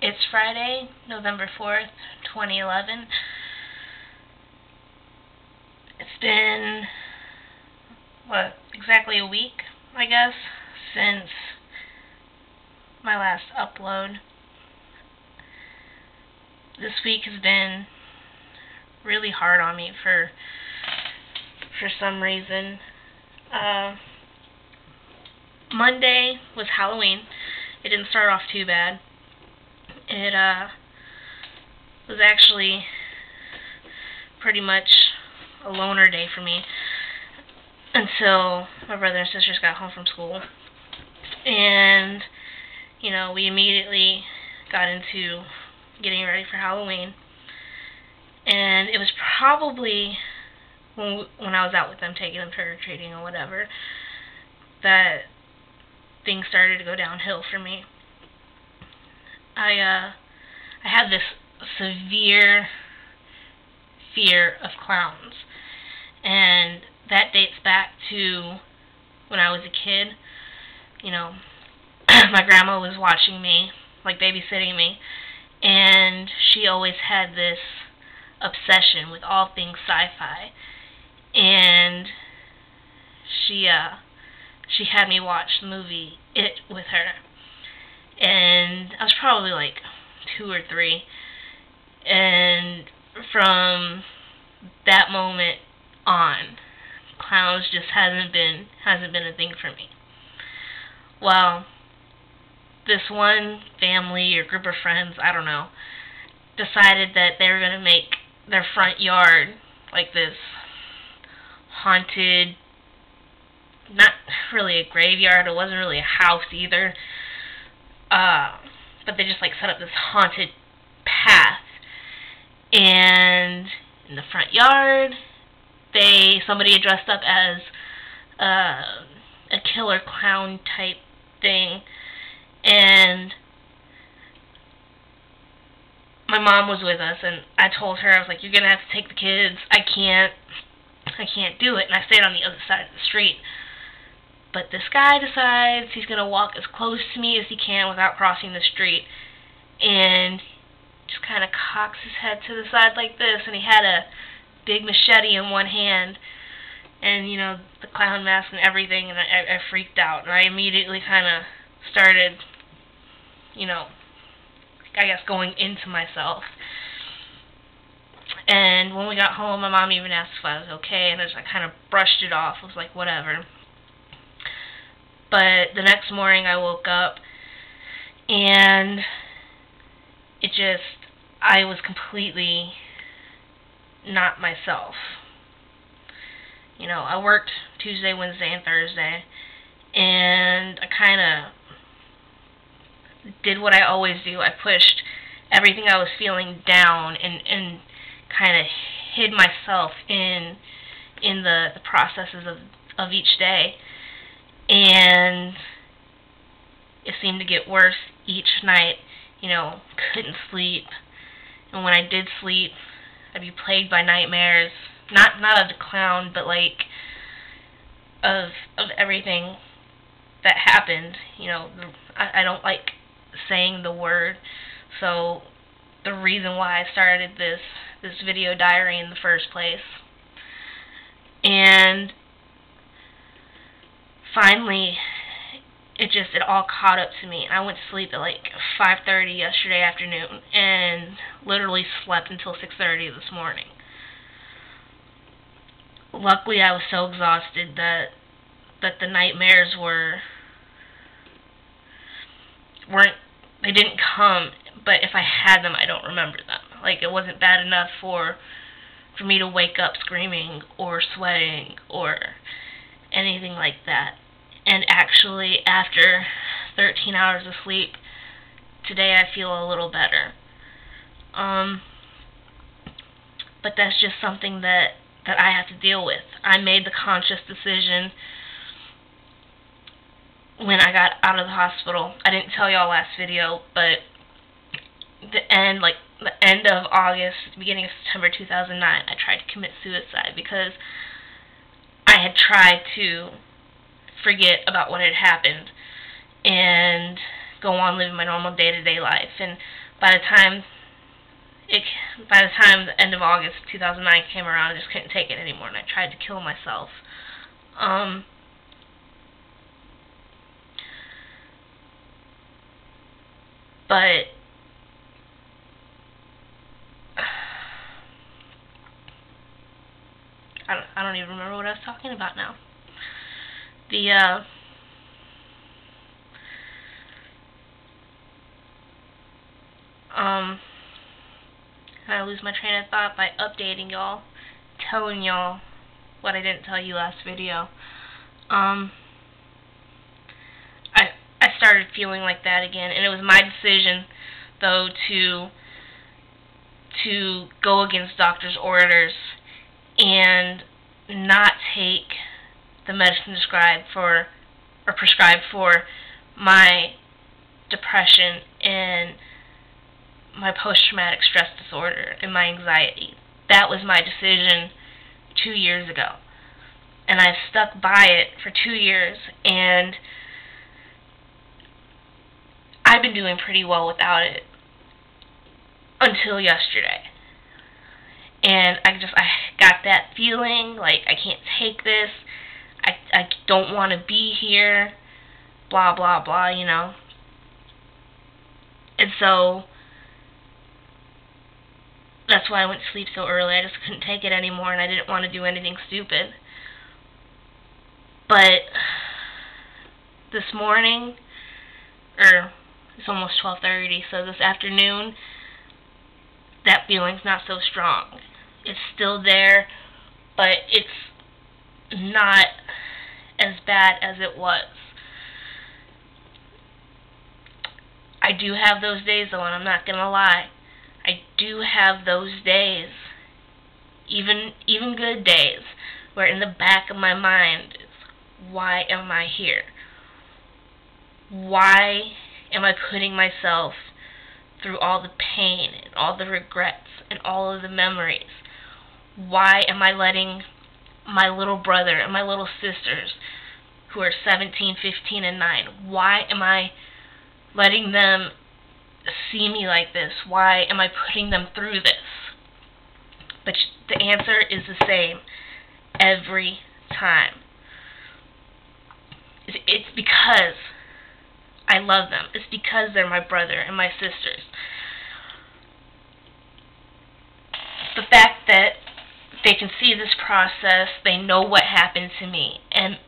It's Friday, November 4th, 2011. It's been, exactly a week, I guess, since my last upload. This week has been really hard on me for some reason. Monday was Halloween. It didn't start off too bad. It was actually pretty much a loner day for me until my brother and sisters got home from school. And, we immediately got into getting ready for Halloween. And it was probably when I was out with them, taking them trick-or-treating or whatever, that things started to go downhill for me. I had this severe fear of clowns, and that dates back to when I was a kid. My grandma was watching me, babysitting me, and she always had this obsession with all things sci-fi, and she had me watch the movie It with her, and I was probably 2 or 3, and from that moment on, clowns just hasn't been a thing for me. Well, this one family or group of friends, I don't know, decided that they were going to make their front yard like this haunted, not really a graveyard, it wasn't really a house either, but they just set up this haunted path, and in the front yard somebody had dressed up as a killer clown type thing, and my mom was with us, and I told her, I was like, you're gonna have to take the kids, I can't do it, and I stayed on the other side of the street. But this guy decides he's going to walk as close to me as he can without crossing the street, and just kind of cocks his head to the side like this, and he had a big machete in one hand, and, the clown mask and everything, and I freaked out, and I immediately kind of started, I guess going into myself. And when we got home, my mom even asked if I was okay, and I kind of brushed it off. I was like, whatever. But the next morning I woke up, and I was completely not myself. I worked Tuesday, Wednesday, and Thursday, and I kind of did what I always do. I pushed everything I was feeling down and kind of hid myself in the processes of each day. And it seemed to get worse each night. Couldn't sleep. And when I did sleep, I'd be plagued by nightmares. Not of the clown, but of everything that happened. I don't like saying the word. So the reason why I started this video diary in the first place. And finally, it all caught up to me. I went to sleep at 5:30 yesterday afternoon and literally slept until 6:30 this morning. Luckily, I was so exhausted that the nightmares they didn't come, but if I had them, I don't remember them. It wasn't bad enough for me to wake up screaming or sweating or anything like that. And actually, after 13 hours of sleep, today I feel a little better. But that's just something that I have to deal with. I made the conscious decision when I got out of the hospital. I didn't tell y'all last video, but the end of August, beginning of September 2009, I tried to commit suicide because I had tried to forget about what had happened and go on living my normal day-to-day life. And by the time the end of August 2009 came around, I just couldn't take it anymore, and I tried to kill myself. But I don't even remember what I was talking about now. I lose my train of thought by updating y'all, telling y'all what I didn't tell you last video. I started feeling like that again, and it was my decision, though, to go against doctor's orders and not take the medicine prescribed for my depression and my post-traumatic stress disorder and my anxiety. That was my decision 2 years ago, and I've stuck by it for 2 years, and I've been doing pretty well without it until yesterday. And I got that feeling like I can't take this, I don't want to be here, blah blah blah, you know. And so that's why I went to sleep so early. I just couldn't take it anymore, and I didn't want to do anything stupid. But this morning, it's almost 12:30, so this afternoon, that feeling's not so strong. It's still there, but it's not as bad as it was. I do have those days, though, and I'm not gonna lie. I do have those days, even good days, where in the back of my mind is, why am I here? Why am I putting myself through all the pain and all the regrets and all of the memories? Why am I letting my little brother and my little sisters, who are 17, 15, and 9, why am I letting them see me like this? Why am I putting them through this? But the answer is the same every time. It's because I love them. It's because they're my brother and my sisters. The fact that they can see this process, they know what happened to me, and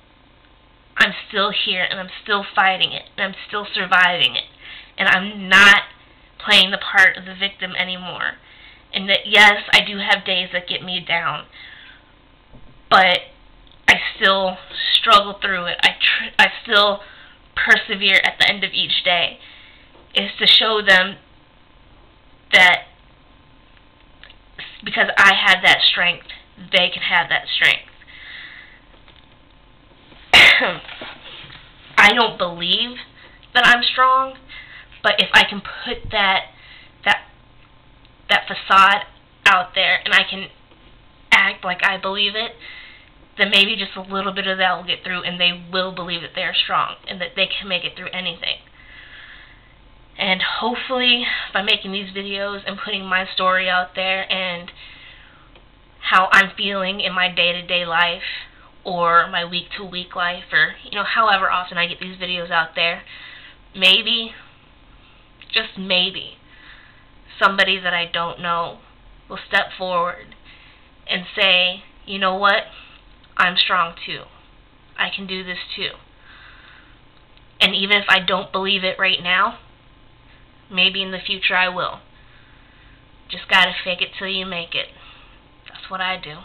I'm still here, and I'm still fighting it, and I'm still surviving it, and I'm not playing the part of the victim anymore. And that, yes, I do have days that get me down, but I still struggle through it. I still persevere at the end of each day. Is to show them that because I had that strength, they can have that strength. I don't believe that I'm strong, but if I can put that facade out there and I can act like I believe it, then maybe just a little bit of that will get through, and they will believe that they're strong and that they can make it through anything. And hopefully, by making these videos and putting my story out there and how I'm feeling in my day-to-day life or my week-to-week life, or, you know, however often I get these videos out there, maybe, just maybe, somebody that I don't know will step forward and say, you know what, I'm strong too. I can do this too. And even if I don't believe it right now, maybe in the future I will. Just gotta fake it till you make it. That's what I do.